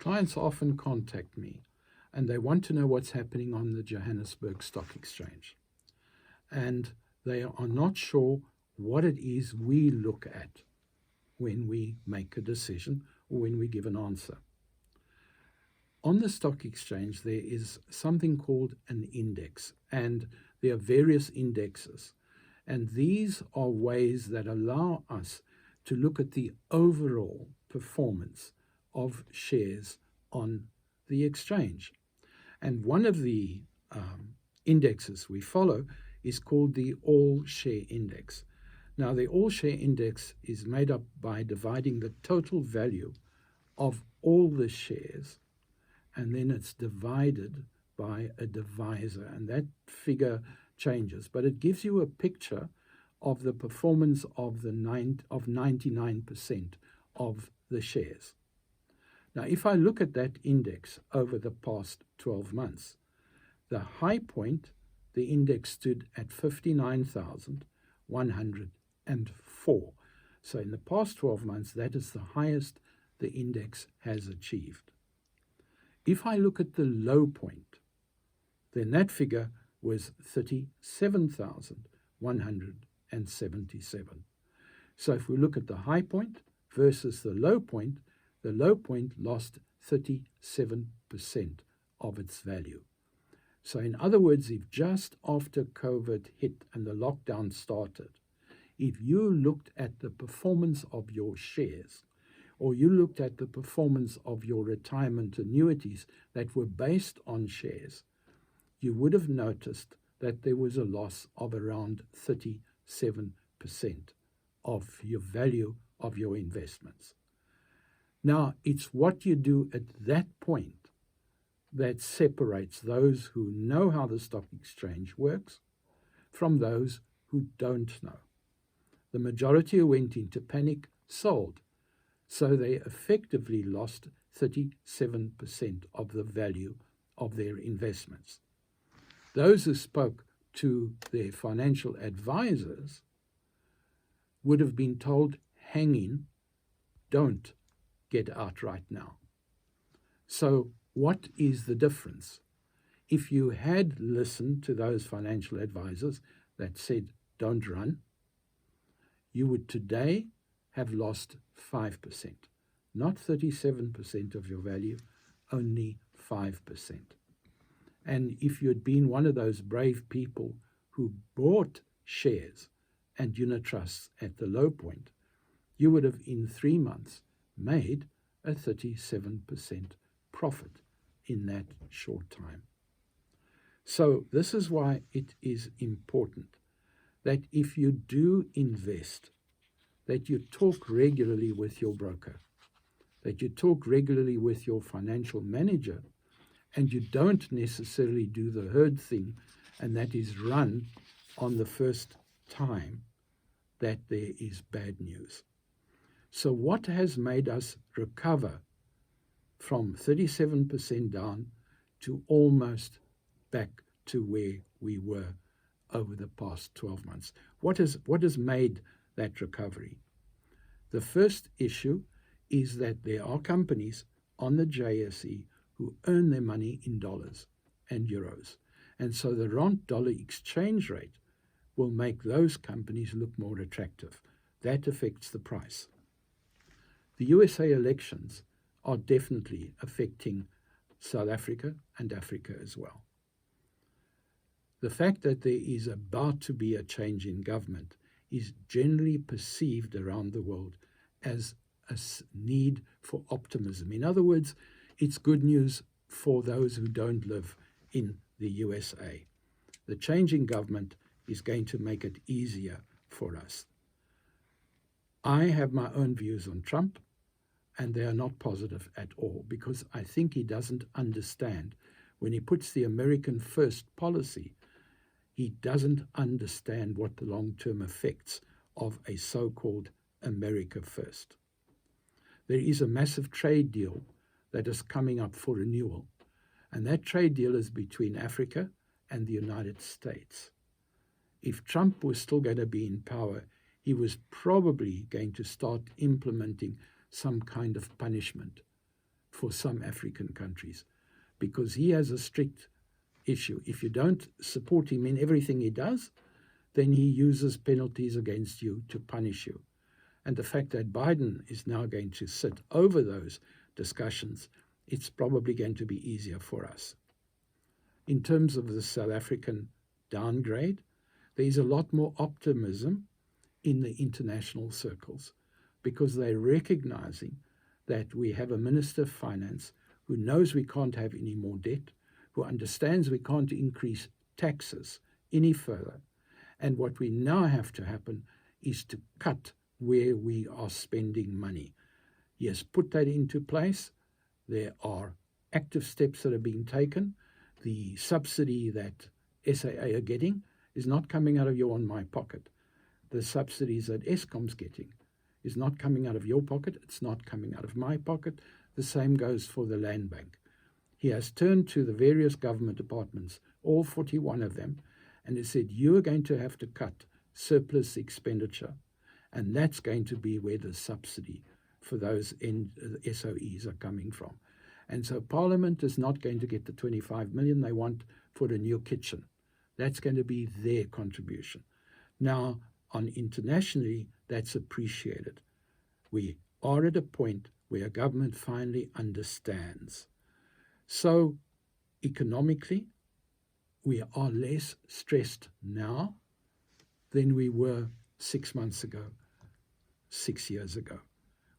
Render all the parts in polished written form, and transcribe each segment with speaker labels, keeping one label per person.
Speaker 1: Clients often contact me and they want to know what's happening on the Johannesburg Stock Exchange. And they are not sure what it is we look at when we make a decision or when we give an answer. On the stock exchange, there is something called an index, and there are various indexes. And these are ways that allow us to look at the overall performance of shares on the exchange. And one of the indexes we follow is called the All-Share Index. Now, the All-Share Index is made up by dividing the total value of all the shares, and then it's divided by a divisor, and that figure changes, but it gives you a picture of the performance of 99% of the shares. Now, if I look at that index over the past 12 months, the high point, the index stood at 59,104. So in the past 12 months, that is the highest the index has achieved. If I look at the low point, then that figure was 37,177. So if we look at the high point versus the low point lost 37% of its value. So in other words, if just after COVID hit and the lockdown started, if you looked at the performance of your shares, or you looked at the performance of your retirement annuities that were based on shares, you would have noticed that there was a loss of around 37% of your value of your investments. Now, it's what you do at that point that separates those who know how the stock exchange works from those who don't know. The majority who went into panic sold, so they effectively lost 37% of the value of their investments. Those who spoke to their financial advisors would have been told, hang in, don't get out right now. So what is the difference? If you had listened to those financial advisors that said, don't run, you would today have lost 5%, not 37% of your value, only 5%. And if you had been one of those brave people who bought shares and unit trusts at the low point, you would have in 3 months made a 37% profit in that short time. So this is why it is important that if you do invest, that you talk regularly with your broker, that you talk regularly with your financial manager, and you don't necessarily do the herd thing, and that is run on the first time that there is bad news. So what has made us recover from 37% down to almost back to where we were over the past 12 months? What has made that recovery? The first issue is that there are companies on the JSE who earn their money in dollars and euros. And so the rand-dollar exchange rate will make those companies look more attractive. That affects the price. The USA elections are definitely affecting South Africa and Africa as well. The fact that there is about to be a change in government is generally perceived around the world as a need for optimism. In other words, it's good news for those who don't live in the USA. The change in government is going to make it easier for us. I have my own views on Trump, and they are not positive at all, because I think he doesn't understand. When he puts the American first policy, he doesn't understand what the long-term effects of a so-called America first. There is a massive trade deal that is coming up for renewal, and that trade deal is between Africa and the United States. If Trump was still going to be in power, he was probably going to start implementing some kind of punishment for some African countries, because he has a strict issue. If you don't support him in everything he does, then he uses penalties against you to punish you. And the fact that Biden is now going to sit over those discussions, it's probably going to be easier for us. In terms of the South African downgrade, there is a lot more optimism in the international circles, because they're recognizing that we have a Minister of Finance who knows we can't have any more debt, who understands we can't increase taxes any further. And what we now have to happen is to cut where we are spending money. He has put that into place. There are active steps that are being taken. The subsidy that SAA are getting is not coming out of your and my pocket. The subsidies that Eskom's getting is not coming out of your pocket. It's not coming out of my pocket. The same goes for the Land Bank. He has turned to the various government departments, all 41 of them, and he said, you are going to have to cut surplus expenditure, and that's going to be where the subsidy for those SOEs are coming from. And so Parliament is not going to get the 25 million they want for the new kitchen. That's going to be their contribution. Now, internationally, that's appreciated. We are at a point where government finally understands. So, economically, we are less stressed now than we were 6 months ago, 6 years ago.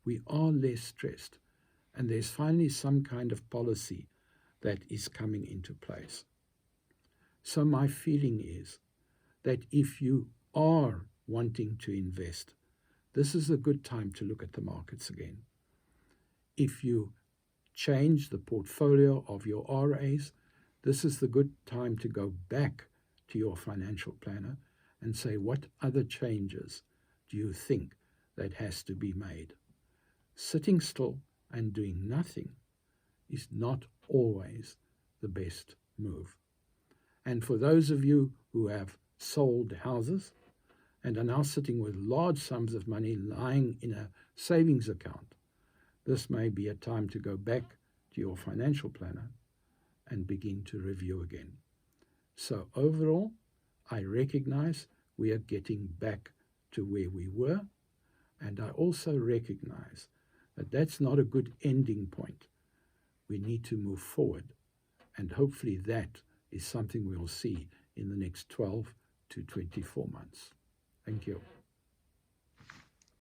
Speaker 1: We are less stressed, and there's finally some kind of policy that is coming into place. So my feeling is that if you are wanting to invest, this is a good time to look at the markets again. If you change the portfolio of your RAs, this is the good time to go back to your financial planner and say, what other changes do you think that has to be made? Sitting still and doing nothing is not always the best move. And for those of you who have sold houses and are now sitting with large sums of money lying in a savings account, this may be a time to go back to your financial planner and begin to review again. So overall, I recognize we are getting back to where we were, and I also recognize that that's not a good ending point. We need to move forward, and hopefully that is something we'll see in the next 12 to 24 months. Thank you.